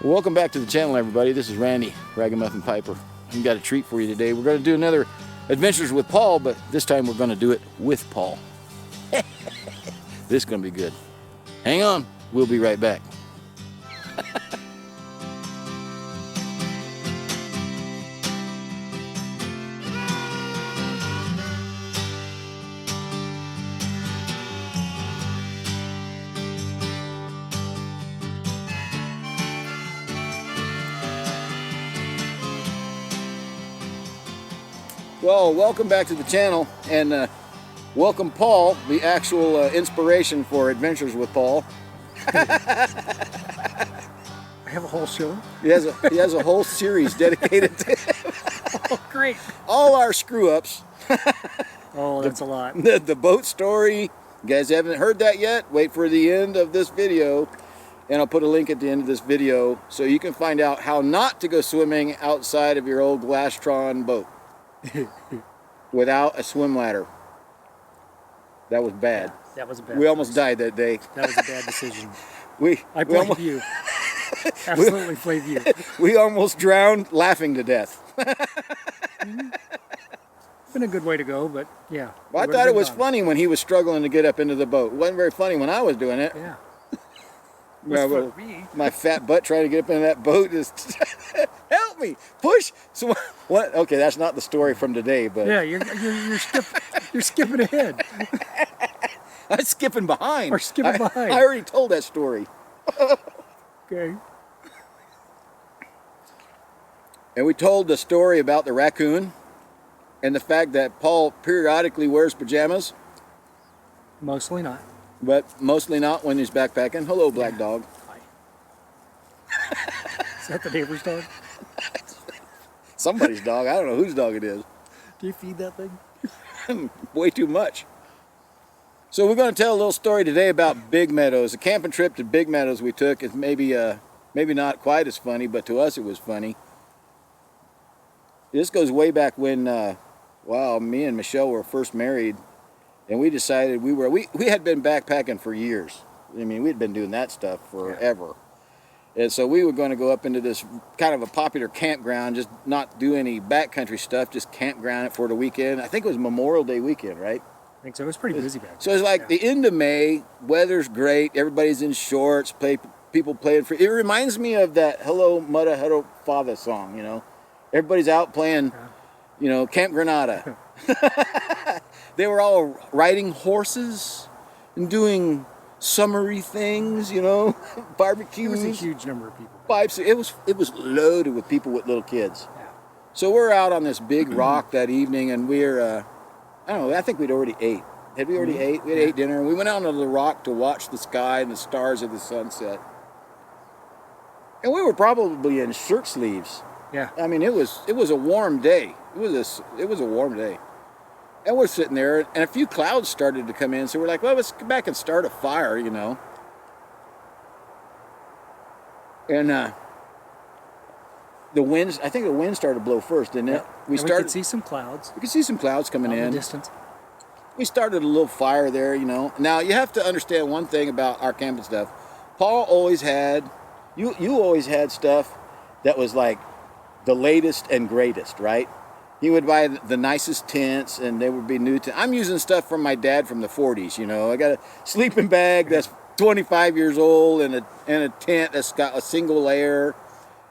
Well, welcome back to the channel, everybody. This is Randy, Ragamuffinpiper. I've got a treat for you today. We're going to do another Adventures with Paul, but this time we're going to do it with Paul. This is going to be good. Hang on, we'll be right back. Well, welcome back to the channel, and welcome Paul, the actual inspiration for Adventures with Paul. I have a whole show? He has a whole series dedicated to Oh, great. all our screw-ups. Oh, that's a lot. The boat story. You guys haven't heard that yet? Wait for the end of this video, and I'll put a link at the end of this video so you can find out how not to go swimming outside of your old Glastron boat. Without a swim ladder. That was bad. Yeah, that was a bad. We almost died that day. That was a bad decision. I blame you. Absolutely blame you. We almost drowned laughing to death. Been a good way to go, but yeah. Well, I thought it was funny when he was struggling to get up into the boat. It wasn't very funny when I was doing it. Yeah. Well, my fat butt trying to get up into that boat just help me push. So what? Okay, that's not the story from today, but yeah, you're skipping ahead. I'm skipping behind. Or skipping behind. I already told that story. Okay. And we told the story about the raccoon and the fact that Paul periodically wears pajamas. Mostly not. But mostly not when he's backpacking. Hello, black dog. Hi. Is that the neighbor's dog? Somebody's dog. I don't know whose dog it is. Do you feed that thing? Way too much. So we're going to tell a little story today about Big Meadows. A camping trip to Big Meadows we took is maybe not quite as funny, but to us it was funny. This goes way back when, me and Michelle were first married. And we decided we had been backpacking for years. I mean, we'd been doing that stuff forever. Yeah. And so we were going to go up into this kind of a popular campground, just not do any backcountry stuff, just campground it for the weekend. I think it was Memorial Day weekend, right? I think so. It was pretty busy back then. So it's like the end of May, weather's great, everybody's in shorts, people playing free. It reminds me of that Hello Mudda Hello Father song, you know. Everybody's out playing, you know, Camp Granada. They were all riding horses and doing summery things, you know, barbecues. It was a huge number of people. Pipes. It was loaded with people with little kids. Yeah. So we're out on this big rock that evening, and we're, I don't know, I think we'd already ate. Had we already ate? We had ate dinner, and we went out onto the rock to watch the sky and the stars of the sunset. And we were probably in shirt sleeves. Yeah. I mean, it was a warm day. It was a warm day. And we're sitting there, and a few clouds started to come in, so we're like, well, let's go back and start a fire, you know. And the winds, I think the wind started to blow first, didn't it? Yeah. We could see some clouds. We could see some clouds coming in. In the distance. We started a little fire there, you know. Now, you have to understand one thing about our camping stuff. Paul always had, you always had stuff that was like the latest and greatest, right? He would buy the nicest tents, and they would be new tents. I'm using stuff from my dad from the 40s, you know. I got a sleeping bag that's 25 years old and a tent that's got a single layer.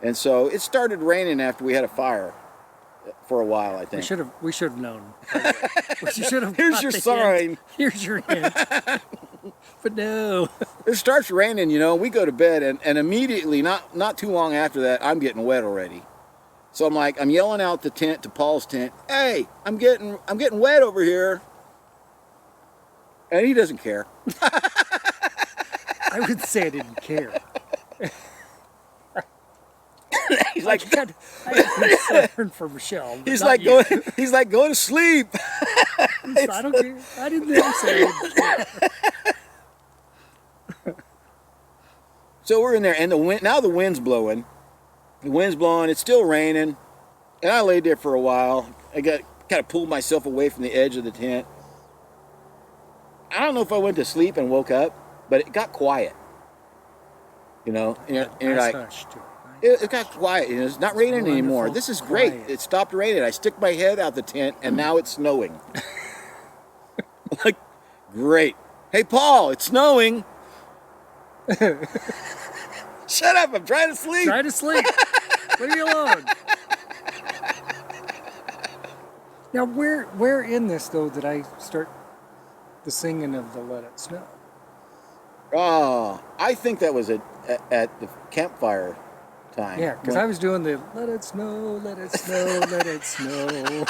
And so it started raining after we had a fire for a while, I think. We should have known. We should have. Here's your sign. Hint. Here's your hint. But no. It starts raining, you know. We go to bed, and immediately, not too long after that, I'm getting wet already. So I'm yelling out the tent to Paul's tent, hey, I'm getting wet over here. And he doesn't care. I would say I didn't care. He's like, I had concern for Michelle. He's like going to sleep. I don't care. I didn't say I didn't care. So we're in there, and now the wind's blowing. The wind's blowing, it's still raining, and I laid there for a while. I kind of pulled myself away from the edge of the tent. I don't know if I went to sleep and woke up, but it got quiet. You know, and you're like, Nice It got quiet. It's not raining anymore. This is great. It stopped raining. I stick my head out the tent, and now it's snowing. Like, great. Hey, Paul, it's snowing. Shut up. I'm trying to sleep. Try to sleep. Leave me alone. Now, where in this, though, did I start the singing of the Let It Snow? Oh, I think that was at the campfire time. Yeah, because I was doing the Let It Snow, Let It Snow, Let It Snow.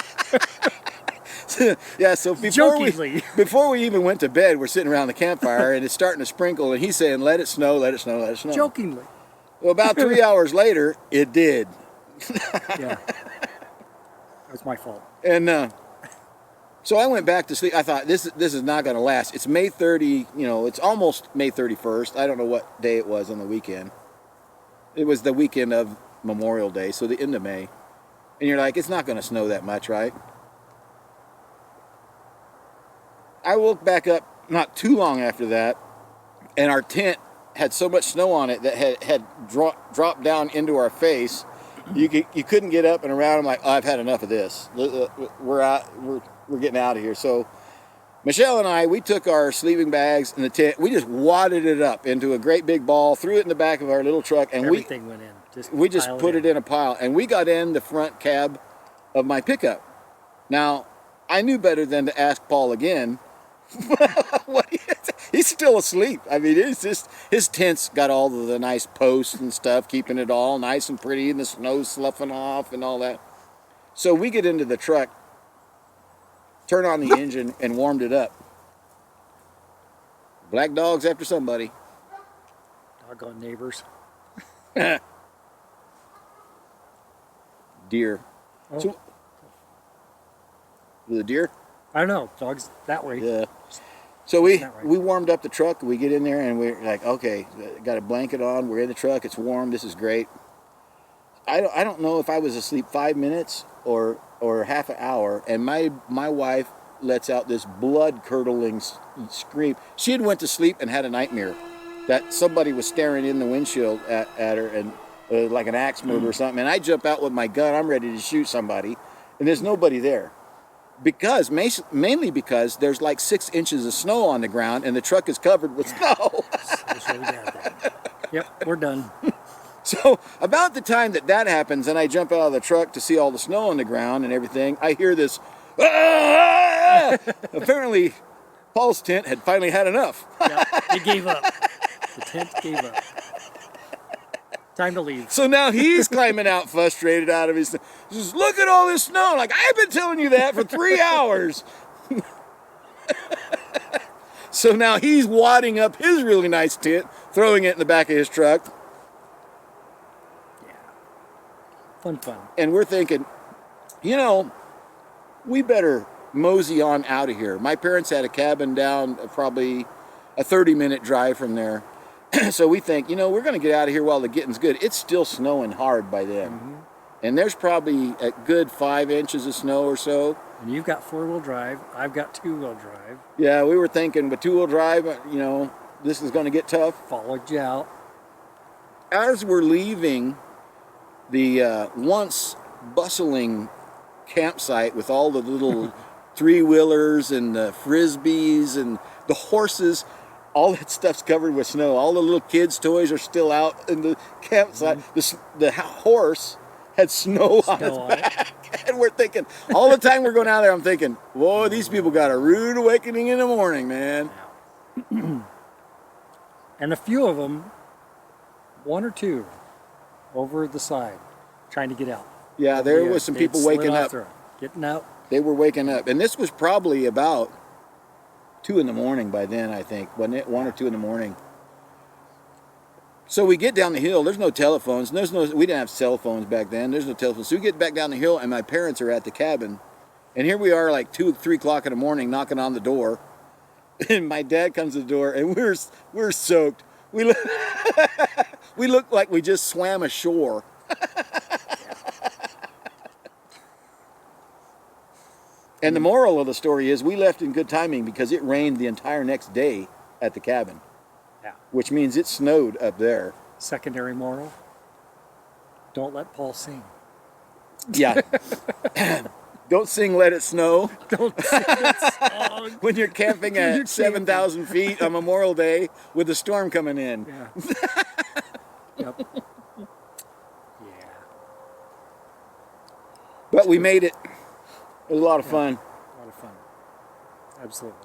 Yeah, so before we even went to bed, we're sitting around the campfire, and it's starting to sprinkle, and he's saying, let it snow, let it snow, let it snow. Jokingly. Well, about 3 hours later, it did. Yeah. That was my fault. And so I went back to sleep. I thought, this is not going to last. It's May 30, it's almost May 31st. I don't know what day it was on the weekend. It was the weekend of Memorial Day, so the end of May. And you're like, it's not going to snow that much, right? I woke back up not too long after that, and our tent had so much snow on it that had dropped down into our face. You couldn't get up and around. I'm like, oh, I've had enough of this. We're out. We're getting out of here. So Michelle and I, we took our sleeping bags and the tent. We just wadded it up into a great big ball, threw it in the back of our little truck, and everything went in. We just put it in a pile, and we got in the front cab of my pickup. Now, I knew better than to ask Paul again. He's still asleep. I mean, it's just his tent's got all of the nice posts and stuff, keeping it all nice and pretty, and the snow's sloughing off and all that. So we get into the truck, turn on the engine, and warmed it up. Black dog's after somebody. Doggone neighbors. Deer. Oh. So, with a deer? I don't know. Dogs that way. Yeah. So we warmed up the truck. We get in there and we're like, okay, got a blanket on. We're in the truck. It's warm. This is great. I don't know if I was asleep 5 minutes or half an hour, and my wife lets out this blood-curdling scream. She had went to sleep and had a nightmare that somebody was staring in the windshield at her, and like an axe murder or something. And I jump out with my gun. I'm ready to shoot somebody, and there's nobody there. Mainly because there's like 6 inches of snow on the ground, and the truck is covered with snow. It's really bad. Yep, we're done. So about the time that happens, and I jump out of the truck to see all the snow on the ground and everything, I hear this, ah! Apparently Paul's tent had finally had enough. Yeah, it gave up. The tent gave up. Time to leave. So now he's climbing out frustrated out of his, just look at all this snow. Like, I've been telling you that for 3 hours. So now he's wadding up his really nice tent, throwing it in the back of his truck. Fun. And we're thinking, we better mosey on out of here. My parents had a cabin down probably a 30-minute drive from there. So we think, we're going to get out of here while the getting's good. It's still snowing hard by then. Mm-hmm. And there's probably a good 5 inches of snow or so. And you've got 4-wheel drive. I've got 2-wheel drive. Yeah, we were thinking with 2-wheel drive, this is going to get tough. Followed you out. As we're leaving the once bustling campsite with all the little three-wheelers and the frisbees and the horses, all that stuff's covered with snow. All the little kids' toys are still out in the campsite. Mm-hmm. The horse had snow on its back. And we're thinking, all the time we're going out there, I'm thinking, whoa, these people got a rude awakening in the morning, man. And a few of them, 1 or 2, over the side, trying to get out. Yeah, there was some people waking up. Getting out. They were waking up. And this was probably about 2 in the morning by then, I think. Wasn't it 1 or 2 in the morning? So we get down the hill. There's no telephones. We didn't have cell phones back then. There's no telephones. So we get back down the hill, and my parents are at the cabin. And here we are like 2, 3 o'clock in the morning knocking on the door. And my dad comes to the door, and we're soaked. We look like we just swam ashore. And the moral of the story is we left in good timing because it rained the entire next day at the cabin. Yeah. Which means it snowed up there. Secondary moral? Don't let Paul sing. Yeah. Don't sing Let It Snow Don't sing that song. when you're camping When at you're 7,000 feet on Memorial Day with the storm coming in. Yeah. Yep. Yeah. But we made it. It was a lot of fun. A lot of fun. Absolutely.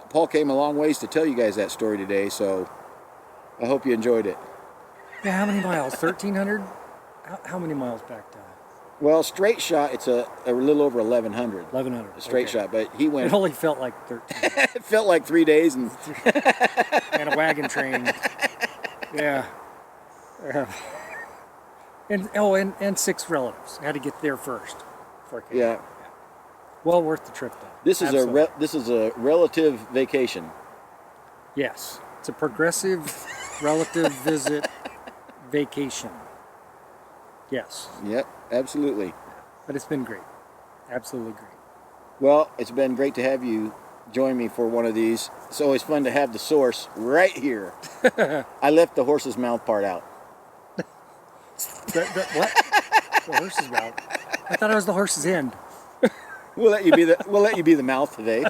Paul came a long ways to tell you guys that story today, so I hope you enjoyed it. Yeah, how many miles? 1,300? How many miles back to? Well, straight shot, it's a little over 1,100. 1,100. A straight shot, but he It went. only felt like 13. It felt like 3 days, and And a wagon train. Yeah. And 6 relatives. Had to get there first. Before I came. yeah, Well worth the trip, though. this is Absolutely. this is a relative vacation. Yes. It's a progressive relative visit vacation. Yes. Yep, absolutely. But it's been great. Absolutely great. Well, it's been great to have you join me for one of these. It's always fun to have the source right here. I left the horse's mouth part out. What? The horse's mouth. I thought it was the horse's end. We'll let you be the mouth today.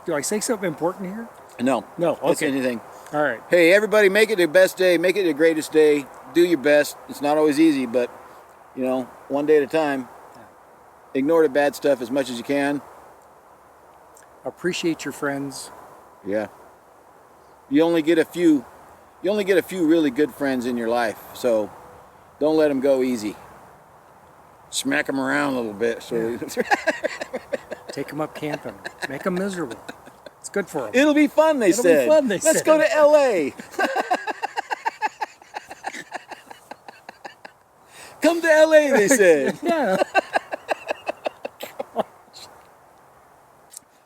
Do I say something important here? No, No, It's okay. anything. All right. Hey, everybody, make it the best day. Make it the greatest day. Do your best. It's not always easy, but one day at a time. Ignore the bad stuff as much as you can. Appreciate your friends. Yeah. You only get a few really good friends in your life, so don't let them go easy. Smack them around a little bit. So Take them up camping. Make them miserable. It's good for them. it'll be fun, they It'll be said. fun, they Let's said. go to LA. Come to LA, they said. Yeah.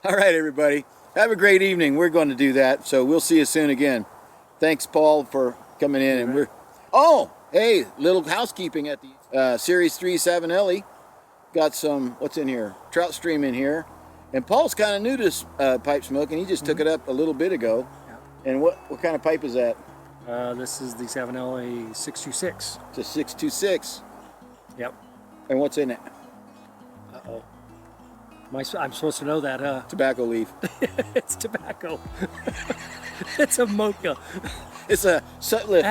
All right, everybody. Have a great evening. We're going to do that, so we'll see you soon again. Thanks, Paul, for coming in. And hey, little housekeeping at the Series 3 Savinelli. Got some, what's in here? Trout stream in here. And Paul's kind of new to pipe smoking. He just took it up a little bit ago. Yeah. And what kind of pipe is that? This is the Savinelli 626. It's a 626. Yep. And what's in it? Uh-oh. I'm supposed to know that, huh? Tobacco leaf. It's tobacco. It's a Mocha. It's a Sutliff.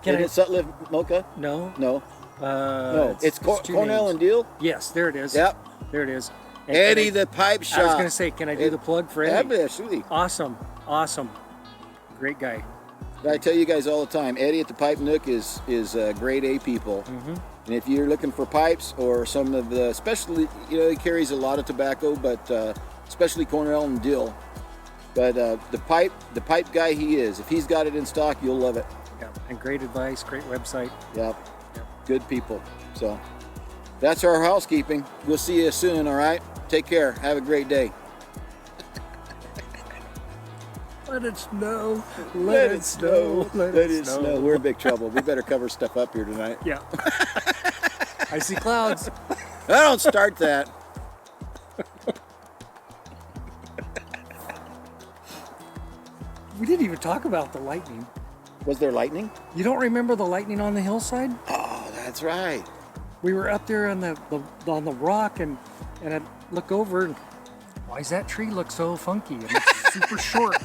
Can Is it Sutliff Mocha? No. No. No. It's two Cornell names. and Deal? Yes, there it is. Yep. There it is. And Eddie the Pipe Shop. I was going to say, can I do the plug for Eddie? Absolutely. Awesome. Awesome. Great guy. I tell you guys all the time, Eddie at the Pipe Nook is grade A people. Mm-hmm. And if you're looking for pipes or some of the, especially, he carries a lot of tobacco, but especially Cornell and Dill. But the pipe guy he is. If he's got it in stock, you'll love it. Yeah. And great advice, great website. Yep. Yep. Good people. So that's our housekeeping. We'll see you soon, all right? Take care. Have a great day. Let it snow. Let it snow. Let it snow. We're in big trouble. We better cover stuff up here tonight. Yeah. I see clouds. I don't start that. We didn't even talk about the lightning. Was there lightning? You don't remember the lightning on the hillside? Oh, that's right. We were up there on the rock, and I look over, and why does that tree look so funky? And it's super short,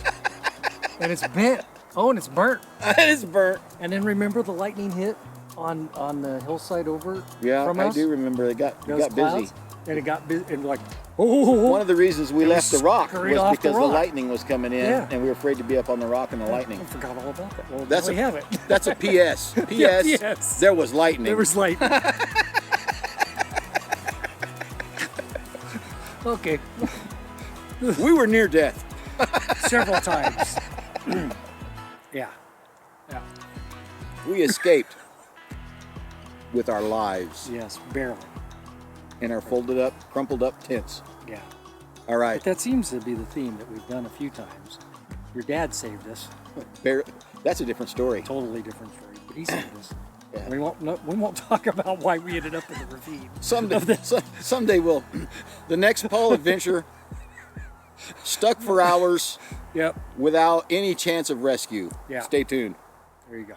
and it's bent. Oh, and it's burnt. It's burnt. And then remember the lightning hit on the hillside over Yeah, from I us? do remember. It got Those busy. clouds? And it got busy, and like, oh. One of the reasons we It left the was rock scurried was off the because the rock. lightning was coming in, Yeah. and we were afraid to be up on the rock and the lightning. I forgot all about that. Well, That's now we have it. That's a P.S. P.S. Yeah, yes. There was lightning. There was lightning. Okay, We were near death. several times. Yeah. Yeah. We escaped with our lives Yes, barely. in our folded up, crumpled up tents. Yeah. All right. But that seems to be the theme that we've done a few times. Your dad saved us. That's a different story. Totally different story, but he saved us. Yeah. We won't talk about why we ended up in the ravine. Someday we'll. The next Paul adventure, stuck for hours Yep. without any chance of rescue. Yeah. Stay tuned. There you go.